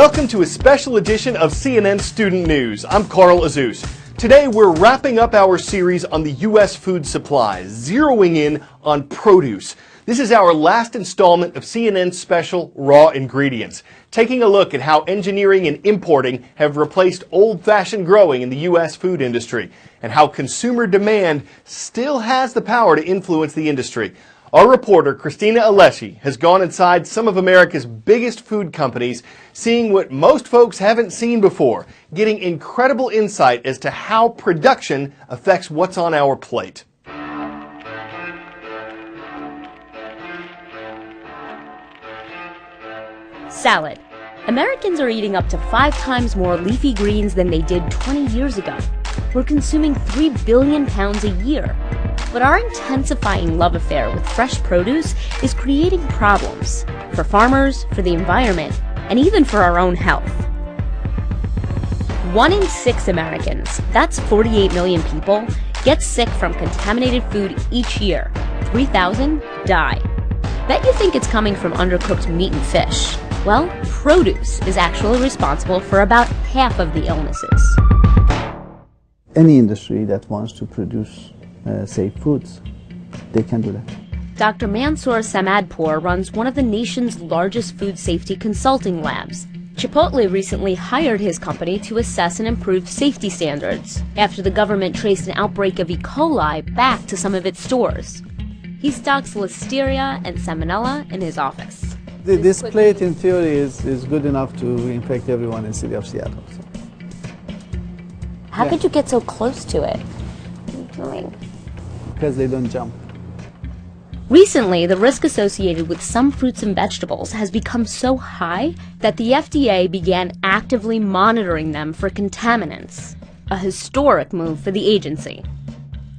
Welcome to a special edition of CNN Student News. I'm Carl Azuz. Today we're wrapping up our series on the U.S. food supply, zeroing in on produce. This is our last installment of CNN's special Raw Ingredients, taking a look at how engineering and importing have replaced old-fashioned growing in the U.S. food industry, and how consumer demand still has the power to influence the industry. Our reporter, Christina Alessi, has gone inside some of America's biggest food companies, seeing what most folks haven't seen before, getting incredible insight as to how production affects what's on our plate. Salad. Americans are eating up to 5 times more leafy greens than they did 20 years ago. We're consuming 3 billion pounds a year. But our intensifying love affair with fresh produce is creating problems for farmers, for the environment, and even for our own health. 1 in 6 Americans, that's 48 million people, get sick from contaminated food each year. 3,000 die. Bet you think it's coming from undercooked meat and fish. Well, produce is actually responsible for about half of the illnesses. Any industry that wants to produce safe foods, they can do that. Dr. Mansoor Samadpour runs one of the nation's largest food safety consulting labs. Chipotle recently hired his company to assess and improve safety standards after the government traced an outbreak of E. coli back to some of its stores. He stocks Listeria and Salmonella in his office. This plate, in theory, is good enough to infect everyone in the city of Seattle. So. How could you get so close to it? What are you doing? Because they don't jump. Recently, the risk associated with some fruits and vegetables has become so high that the FDA began actively monitoring them for contaminants, a historic move for the agency.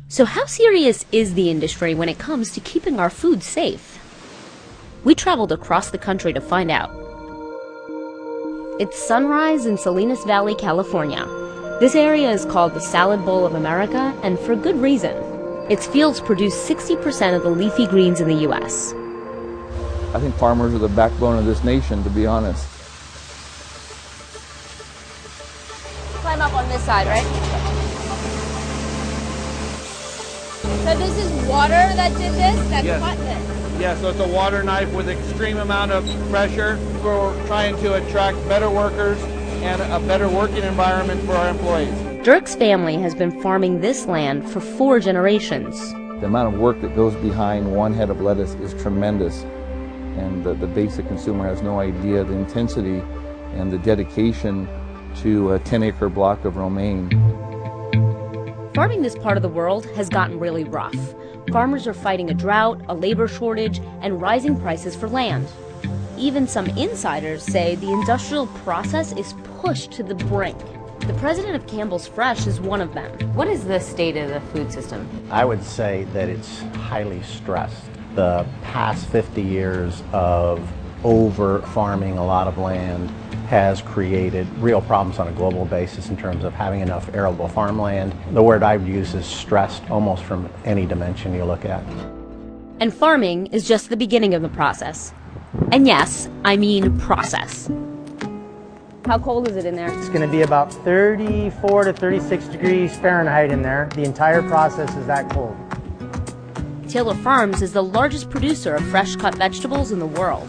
So how serious is the industry when it comes to keeping our food safe? We traveled across the country to find out. It's sunrise in Salinas Valley, California. This area is called the Salad Bowl of America, and for good reason. Its fields produce 60% of the leafy greens in the U.S. I think farmers are the backbone of this nation, to be honest. Climb up on this side, right? So this is water that did this? That's yes. This? Yeah, so it's a water knife with extreme amount of pressure. We're trying to attract better workers and a better working environment for our employees. Dirk's family has been farming this land for 4 generations. The amount of work that goes behind one head of lettuce is tremendous, and the basic consumer has no idea the intensity and the dedication to a 10-acre block of romaine. Farming this part of the world has gotten really rough. Farmers are fighting a drought, a labor shortage, and rising prices for land. Even some insiders say the industrial process is pushed to the brink. The president of Campbell's Fresh is one of them. What is the state of the food system? I would say that it's highly stressed. The past 50 years of over-farming a lot of land has created real problems on a global basis in terms of having enough arable farmland. The word I would use is stressed almost from any dimension you look at. And farming is just the beginning of the process. And yes, I mean process. How cold is it in there? It's going to be about 34 to 36 degrees Fahrenheit in there. The entire process is that cold. Taylor Farms is the largest producer of fresh-cut vegetables in the world.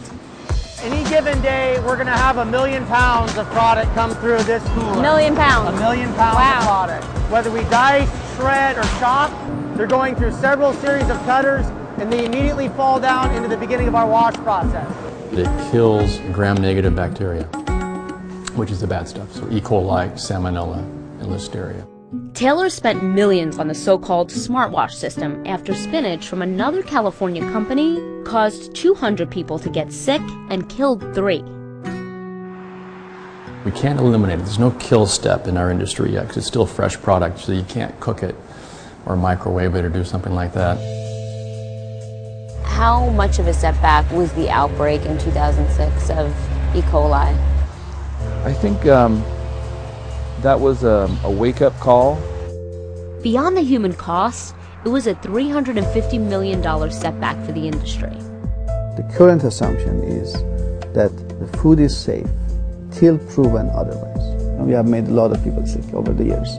Any given day, we're going to have 1 million pounds of product come through this cooler. 1 million pounds? 1 million pounds of product. Whether we dice, shred, or chop, they're going through several series of cutters, and they immediately fall down into the beginning of our wash process. It kills gram-negative bacteria, which is the bad stuff. So E. coli, Salmonella, and Listeria. Taylor spent millions on the so-called smartwash system after spinach from another California company caused 200 people to get sick and killed 3. We can't eliminate it. There's no kill step in our industry yet because it's still fresh product, so you can't cook it or microwave it or do something like that. How much of a setback was the outbreak in 2006 of E. coli? I think that was a wake-up call. Beyond the human costs, it was a $350 million setback for the industry. The current assumption is that the food is safe until proven otherwise. And we have made a lot of people sick over the years.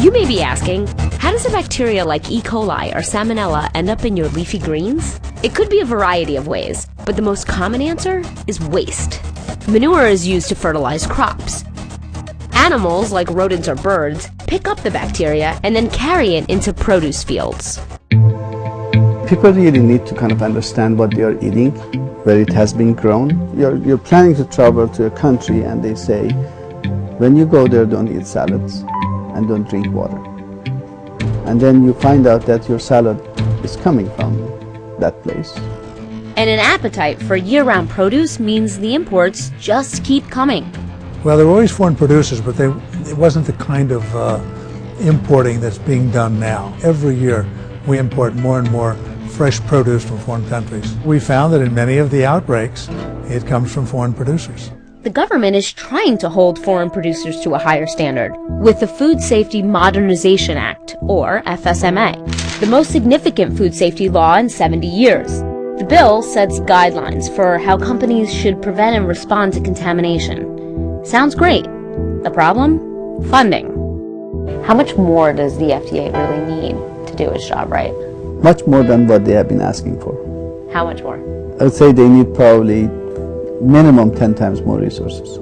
You may be asking, how does a bacteria like E. coli or Salmonella end up in your leafy greens? It could be a variety of ways, but the most common answer is waste. Manure is used to fertilize crops. Animals, like rodents or birds, pick up the bacteria and then carry it into produce fields. People really need to kind of understand what they are eating, where it has been grown. You're planning to travel to a country and they say, when you go there, don't eat salads and don't drink water. And then you find out that your salad is coming from that place. And an appetite for year-round produce means the imports just keep coming. Well, there were always foreign producers, but it wasn't the kind of importing that's being done now. Every year we import more and more fresh produce from foreign countries. We found that in many of the outbreaks, it comes from foreign producers. The government is trying to hold foreign producers to a higher standard with the Food Safety Modernization Act, or FSMA, the most significant food safety law in 70 years. The bill sets guidelines for how companies should prevent and respond to contamination. Sounds great. The problem? Funding. How much more does the FDA really need to do its job right? Much more than what they have been asking for. How much more? I would say they need probably minimum 10 times more resources.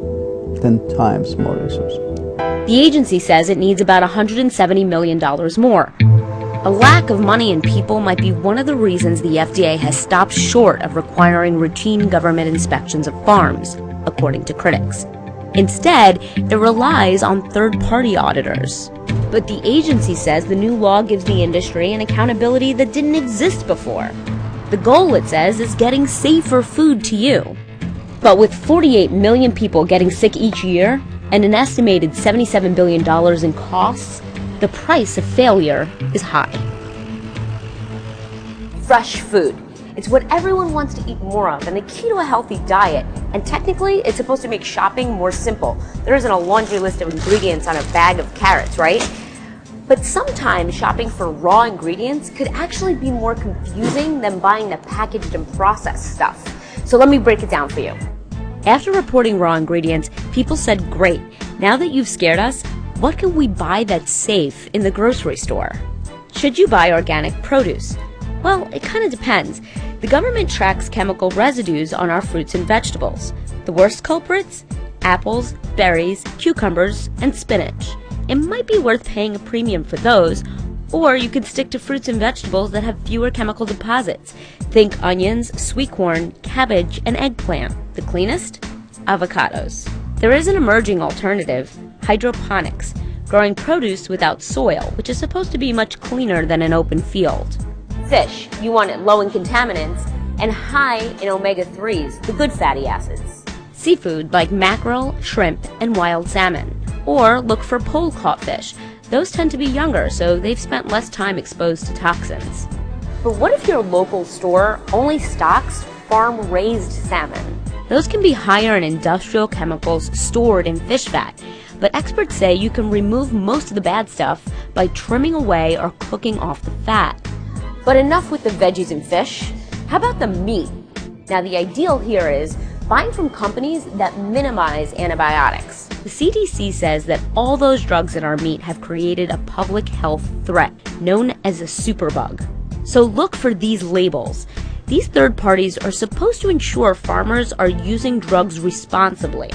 10 times more resources. The agency says it needs about $170 million more. A lack of money and people might be one of the reasons the FDA has stopped short of requiring routine government inspections of farms, according to critics. Instead, it relies on third-party auditors. But the agency says the new law gives the industry an accountability that didn't exist before. The goal, it says, is getting safer food to you. But with 48 million people getting sick each year and an estimated $77 billion in costs, the price of failure is high. Fresh food. It's what everyone wants to eat more of, and the key to a healthy diet. And technically, it's supposed to make shopping more simple. There isn't a laundry list of ingredients on a bag of carrots, right? But sometimes shopping for raw ingredients could actually be more confusing than buying the packaged and processed stuff. So let me break it down for you. After reporting raw ingredients, people said, great, now that you've scared us, what can we buy that's safe in the grocery store? Should you buy organic produce? Well, it kind of depends. The government tracks chemical residues on our fruits and vegetables. The worst culprits? Apples, berries, cucumbers, and spinach. It might be worth paying a premium for those, or you could stick to fruits and vegetables that have fewer chemical deposits. Think onions, sweet corn, cabbage, and eggplant. The cleanest? Avocados. There is an emerging alternative, hydroponics, growing produce without soil, which is supposed to be much cleaner than an open field. Fish, you want it low in contaminants and high in omega-3s, the good fatty acids. Seafood like mackerel, shrimp, and wild salmon. Or look for pole-caught fish. Those tend to be younger, so they've spent less time exposed to toxins. But what if your local store only stocks farm-raised salmon? Those can be higher in industrial chemicals stored in fish fat, but experts say you can remove most of the bad stuff by trimming away or cooking off the fat. But enough with the veggies and fish. How about the meat? Now the ideal here is buying from companies that minimize antibiotics. The CDC says that all those drugs in our meat have created a public health threat known as a superbug. So look for these labels. These third parties are supposed to ensure farmers are using drugs responsibly.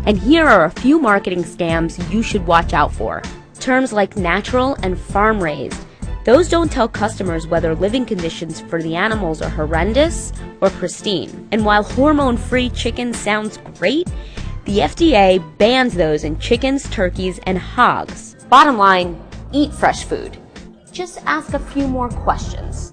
And here are a few marketing scams you should watch out for. Terms like natural and farm-raised. Those don't tell customers whether living conditions for the animals are horrendous or pristine. And while hormone-free chicken sounds great, the FDA bans those in chickens, turkeys, and hogs. Bottom line, eat fresh food. Just ask a few more questions.